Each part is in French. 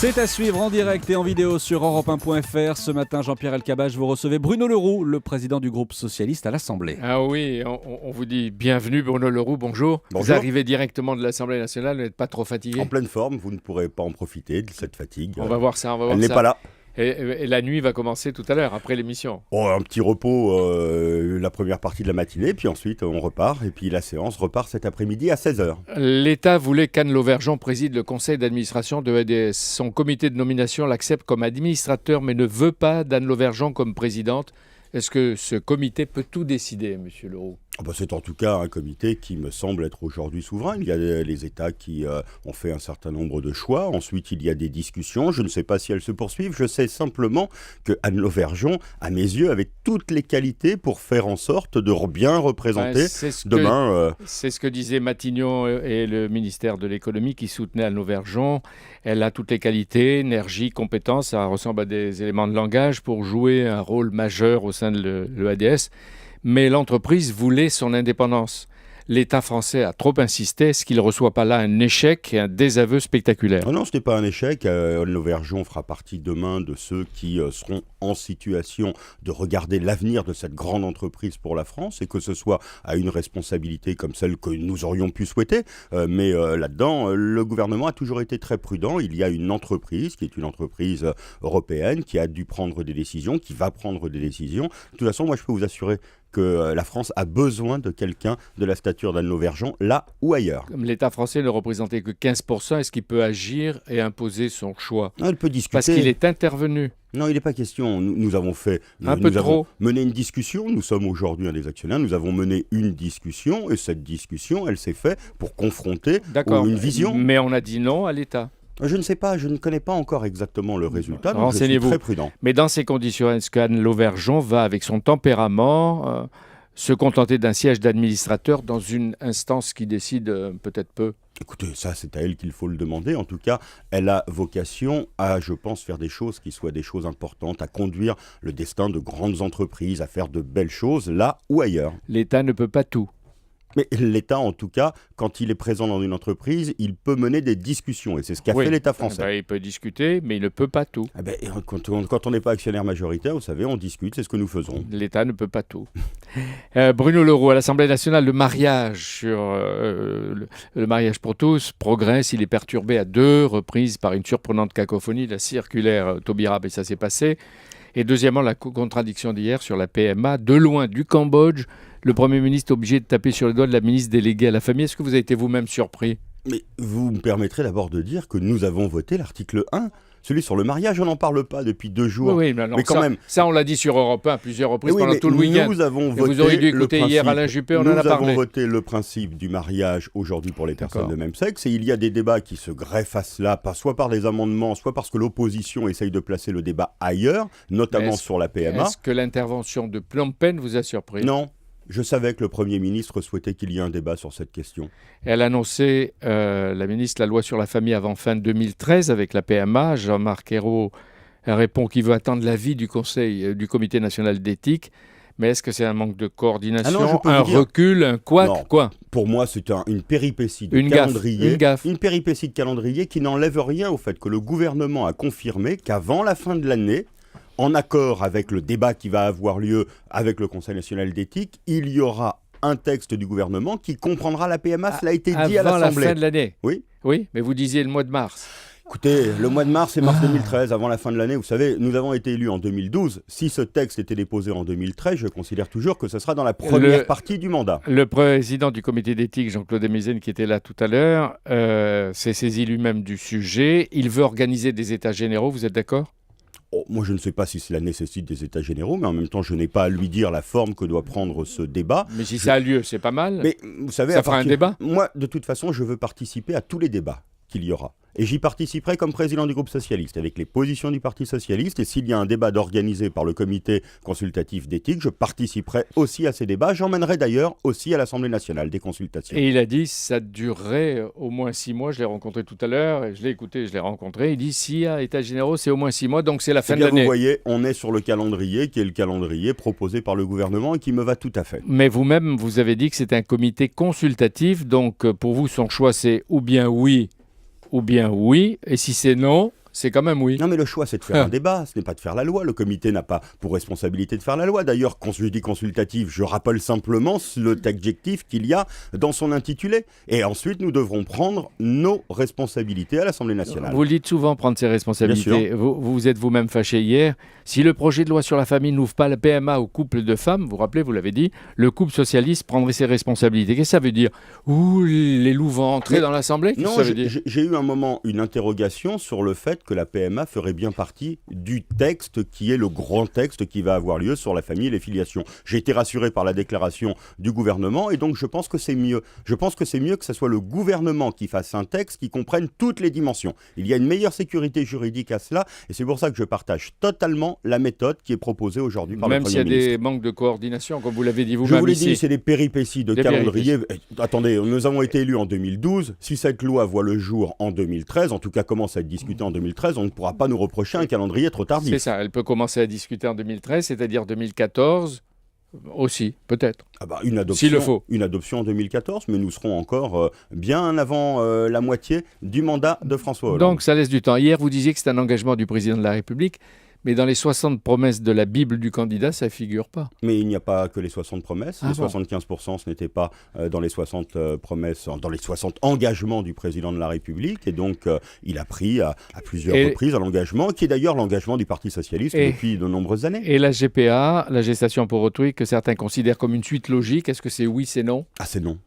C'est à suivre en direct et en vidéo sur Europe1.fr. Ce matin, Jean-Pierre Elkabbach, vous recevez Bruno Le Roux, le président du groupe socialiste à l'Assemblée. Ah oui, on vous dit bienvenue Bruno Le Roux, bonjour. Bonjour. Vous arrivez directement de l'Assemblée nationale, vous n'êtes pas trop fatigué? En pleine forme, vous ne pourrez pas en profiter de cette fatigue. On va voir ça, on va voir Elle ça. n'est pas là. Et la nuit va commencer tout à l'heure, après l'émission. Oh, un petit repos la première partie de la matinée, puis ensuite on repart. Et puis la séance repart cet après-midi à 16h. L'État voulait qu'Anne Lauvergeon préside le conseil d'administration de EDS. Son comité de nomination l'accepte comme administrateur, mais ne veut pas d'Anne Lauvergeon comme présidente. Est-ce que ce comité peut tout décider, monsieur Le Roux? C'est en tout cas un comité qui me semble être aujourd'hui souverain. Il y a les États qui ont fait un certain nombre de choix. Ensuite, il y a des discussions. Je ne sais pas si elles se poursuivent. Je sais simplement que Anne Lauvergeon, à mes yeux, avait toutes les qualités pour faire en sorte de bien représenter demain. C'est ce que disaient Matignon et le ministère de l'économie qui soutenaient Anne Lauvergeon. Elle a toutes les qualités, énergie, compétences. Ça ressemble à des éléments de langage pour jouer un rôle majeur au sein de l'EADS. Mais l'entreprise voulait son indépendance. L'État français a trop insisté. Est-ce qu'il ne reçoit pas là un échec et un désaveu spectaculaire? Non, ce n'est pas un échec. Anne Lauvergeon fera partie demain de ceux qui seront en situation de regarder l'avenir de cette grande entreprise pour la France, et que ce soit à une responsabilité comme celle que nous aurions pu souhaiter. Mais là-dedans, le gouvernement a toujours été très prudent. Il y a une entreprise qui est une entreprise européenne qui a dû prendre des décisions, qui va prendre des décisions. De toute façon, moi, je peux vous assurer que la France a besoin de quelqu'un de la stature d'Anne Lauvergeon, là ou ailleurs. Comme l'État français ne représentait que 15%, est-ce qu'il peut agir et imposer son choix? Non, elle peut discuter. Parce qu'il est intervenu. Non, il n'est pas question. Nous avons fait... Nous avons mené une discussion. Nous sommes aujourd'hui un des actionnaires. Nous avons mené une discussion, et cette discussion, elle s'est faite pour confronter une vision. Mais on a dit non à l'État. Je ne sais pas, je ne connais pas encore exactement le résultat, donc je suis très prudent. Mais dans ces conditions, est-ce qu'Anne Lauvergeon va, avec son tempérament, se contenter d'un siège d'administrateur dans une instance qui décide peut-être peu? Écoutez, ça c'est à elle qu'il faut le demander. En tout cas, elle a vocation à, je pense, faire des choses qui soient des choses importantes, à conduire le destin de grandes entreprises, à faire de belles choses là ou ailleurs. L'État ne peut pas tout. Mais l'État, en tout cas, quand il est présent dans une entreprise, il peut mener des discussions. Et c'est ce qu'a fait l'État français. Il peut discuter, mais il ne peut pas tout. Quand on n'est pas actionnaire majoritaire, vous savez, on discute, c'est ce que nous faisons. L'État ne peut pas tout. Bruno Le Roux, à l'Assemblée nationale, le mariage le mariage pour tous progresse. Il est perturbé à 2 reprises par une surprenante cacophonie, la circulaire Taubira, et ça s'est passé. Et deuxièmement, la contradiction d'hier sur la PMA. De loin, du Cambodge, le Premier ministre est obligé de taper sur les doigts de la ministre déléguée à la famille. Est-ce que vous avez été vous-même surpris? Mais vous me permettrez d'abord de dire que nous avons voté l'article 1, celui sur le mariage. On n'en parle pas depuis 2 jours. Oui, mais quand même. Ça, on l'a dit sur Europe 1 à plusieurs reprises pendant tout le week-end. Nous avons voté vous auriez dû écouter hier Alain Juppé, on en a parlé. Nous avons voté le principe du mariage aujourd'hui pour les personnes de même sexe. Et il y a des débats qui se greffent à cela, soit par des amendements, soit parce que l'opposition essaye de placer le débat ailleurs, notamment sur la PMA. Est-ce que l'intervention de Phnom Penh vous a surpris? Non. Je savais que le Premier ministre souhaitait qu'il y ait un débat sur cette question. Elle a annoncé, la ministre, la loi sur la famille avant fin 2013 avec la PMA. Jean-Marc Ayrault répond qu'il veut attendre l'avis du Conseil du Comité national d'éthique. Mais est-ce que c'est un manque de coordination, un recul, un couac, quoi? Pour moi, c'est une péripétie de calendrier. Une gaffe. Une péripétie de calendrier qui n'enlève rien au fait que le gouvernement a confirmé qu'avant la fin de l'année, en accord avec le débat qui va avoir lieu avec le Conseil national d'éthique, il y aura un texte du gouvernement qui comprendra la PMA. Cela a été dit à l'Assemblée. Avant la fin de l'année? Oui. Oui, mais vous disiez le mois de mars. Écoutez, le mois de mars, c'est mars 2013, avant la fin de l'année. Vous savez, nous avons été élus en 2012. Si ce texte était déposé en 2013, je considère toujours que ce sera dans la première partie du mandat. Le président du comité d'éthique, Jean-Claude Amezen, qui était là tout à l'heure, s'est saisi lui-même du sujet. Il veut organiser des états généraux, vous êtes d'accord? Moi, je ne sais pas si cela nécessite des états généraux, mais en même temps, je n'ai pas à lui dire la forme que doit prendre ce débat. Mais si ça a lieu, c'est pas mal. Mais vous savez, ça fera un débat. Moi, de toute façon, je veux participer à tous les débats qu'il y aura. Et j'y participerai comme président du groupe socialiste, avec les positions du Parti socialiste. Et s'il y a un débat organisé par le comité consultatif d'éthique, je participerai aussi à ces débats. J'emmènerai d'ailleurs aussi à l'Assemblée nationale des consultations. Et il a dit que ça durerait au moins 6 mois. Je l'ai rencontré tout à l'heure, et je l'ai écouté, je l'ai rencontré. Il dit s'il y a états généraux, c'est au moins 6 mois, donc c'est la fin de l'année. Vous voyez, on est sur le calendrier, qui est le calendrier proposé par le gouvernement et qui me va tout à fait. Mais vous-même, vous avez dit que c'est un comité consultatif, donc pour vous, son choix, c'est ou bien oui, et si c'est non, c'est quand même oui. Non, mais le choix, c'est de faire un débat, ce n'est pas de faire la loi. Le comité n'a pas pour responsabilité de faire la loi. D'ailleurs, quand je dis consultatif, je rappelle simplement le adjectif qu'il y a dans son intitulé. Et ensuite, nous devrons prendre nos responsabilités à l'Assemblée nationale. Vous le dites souvent, prendre ses responsabilités. Vous êtes vous-même fâché hier. Si le projet de loi sur la famille n'ouvre pas la PMA aux couples de femmes, vous vous rappelez, vous l'avez dit, le couple socialiste prendrait ses responsabilités. Qu'est-ce que ça veut dire? Ouh, les loups vont entrer dans l'Assemblée? Qu'est-ce Non, que ça veut dire? j'ai eu un moment une interrogation sur le fait que la PMA ferait bien partie du texte qui est le grand texte qui va avoir lieu sur la famille et les filiations. J'ai été rassuré par la déclaration du gouvernement et donc je pense que c'est mieux. Je pense que c'est mieux que ce soit le gouvernement qui fasse un texte qui comprenne toutes les dimensions. Il y a une meilleure sécurité juridique à cela et c'est pour ça que je partage totalement la méthode qui est proposée aujourd'hui par le Premier ministre. Même s'il y a des manques de coordination, comme vous l'avez dit vous-même. Je vous l'ai ici. dit, c'est des péripéties de calendrier. Attendez, nous avons été élus en 2012. Si cette loi voit le jour en 2013, en tout cas commence à être discutée en 2013, on ne pourra pas nous reprocher un calendrier trop tardif. C'est ça, elle peut commencer à discuter en 2013, c'est-à-dire 2014 aussi, peut-être. Ah bah, une adoption, S'il le faut. Une adoption en 2014, mais nous serons encore bien avant la moitié du mandat de François Hollande. Donc ça laisse du temps. Hier, vous disiez que c'est un engagement du président de la République. Mais dans les 60 promesses de la Bible du candidat, ça ne figure pas. Mais il n'y a pas que les 60 promesses. Les bon. 75%, ce n'était pas dans les 60 promesses, dans les 60 engagements du président de la République. Et donc, il a pris à plusieurs reprises un engagement, qui est d'ailleurs l'engagement du Parti socialiste depuis de nombreuses années. Et la GPA, la gestation pour autrui, que certains considèrent comme une suite logique, est-ce que c'est oui, c'est non? Ah, c'est non.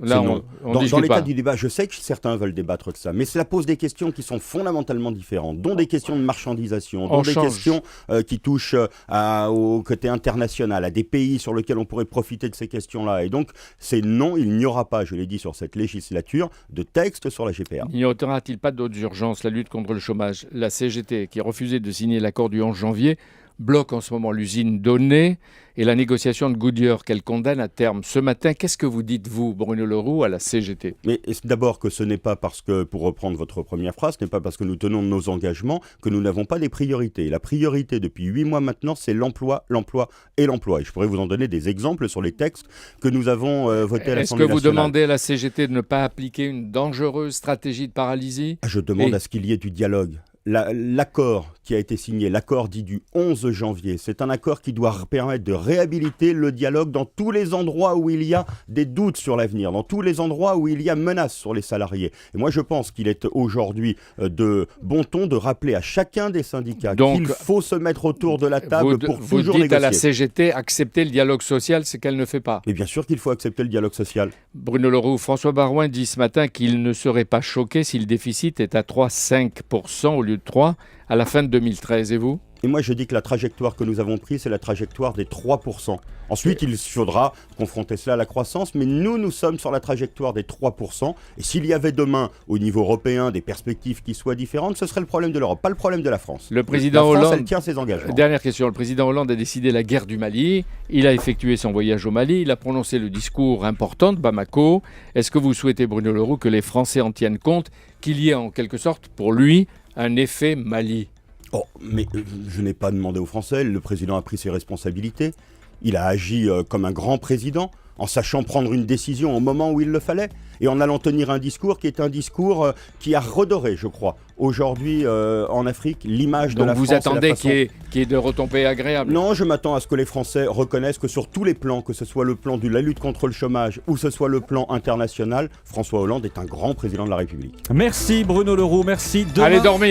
Là, on dans l'état du débat, je sais que certains veulent débattre de ça, mais cela pose des questions qui sont fondamentalement différentes, dont des questions de marchandisation, dont des questions qui touchent au côté international, à des pays sur lesquels on pourrait profiter de ces questions-là. Et donc, c'est non, il n'y aura pas, je l'ai dit sur cette législature, de texte sur la GPA. N'y aura-t-il pas d'autres urgences? La lutte contre le chômage. La CGT, qui a refusé de signer l'accord du 11 janvier, bloque en ce moment l'usine Donnée et la négociation de Goodyear qu'elle condamne à terme. Ce matin, qu'est-ce que vous dites, vous, Bruno Le Roux, à la CGT? Mais d'abord que ce n'est pas parce que, pour reprendre votre première phrase, ce n'est pas parce que nous tenons de nos engagements que nous n'avons pas des priorités. La priorité depuis 8 mois maintenant, c'est l'emploi, l'emploi et l'emploi. Et je pourrais vous en donner des exemples sur les textes que nous avons votés à l'Assemblée nationale. Est-ce que vous demandez à la CGT de ne pas appliquer une dangereuse stratégie de paralysie? Je demande à ce qu'il y ait du dialogue. L'accord qui a été signé, l'accord dit du 11 janvier, c'est un accord qui doit permettre de réhabiliter le dialogue dans tous les endroits où il y a des doutes sur l'avenir, dans tous les endroits où il y a menace sur les salariés. Et moi, je pense qu'il est aujourd'hui de bon ton de rappeler à chacun des syndicats qu'il faut se mettre autour de la table pour toujours négocier. Vous dites à la CGT, accepter le dialogue social, c'est qu'elle ne fait pas. Et bien sûr qu'il faut accepter le dialogue social. Bruno Le Roux, François Baroin dit ce matin qu'il ne serait pas choqué si le déficit est à 3,5% au lieu de 3 à la fin de 2013. Et vous? Et moi, je dis que la trajectoire que nous avons prise, c'est la trajectoire des 3%. Ensuite, il faudra confronter cela à la croissance, mais nous sommes sur la trajectoire des 3%. Et s'il y avait demain, au niveau européen, des perspectives qui soient différentes, ce serait le problème de l'Europe, pas le problème de la France. Le président Hollande, elle tient ses engagements. Dernière question. Le président Hollande a décidé la guerre du Mali. Il a effectué son voyage au Mali. Il a prononcé le discours important de Bamako. Est-ce que vous souhaitez, Bruno Le Roux, que les Français en tiennent compte, qu'il y ait en quelque sorte, pour lui, un effet Mali? Oh, mais je n'ai pas demandé aux Français. Le président a pris ses responsabilités. Il a agi comme un grand président, en sachant prendre une décision au moment où il le fallait, et en allant tenir un discours qui est un discours qui a redoré, je crois, aujourd'hui en Afrique, l'image de la France. Donc vous attendez qu'il y ait de retombées agréables? Non, je m'attends à ce que les Français reconnaissent que sur tous les plans, que ce soit le plan de la lutte contre le chômage ou ce soit le plan international, François Hollande est un grand président de la République. Merci Bruno Le Roux, merci. Demain,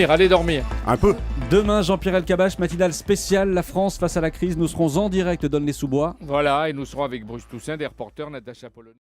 allez dormir. Un peu. Demain, Jean-Pierre Elkabbach, matinale spéciale, la France face à la crise. Nous serons en direct d'Aulnay-sous-Bois. Voilà, et nous serons avec Bruce Toussaint, des reporters, Natacha Polony.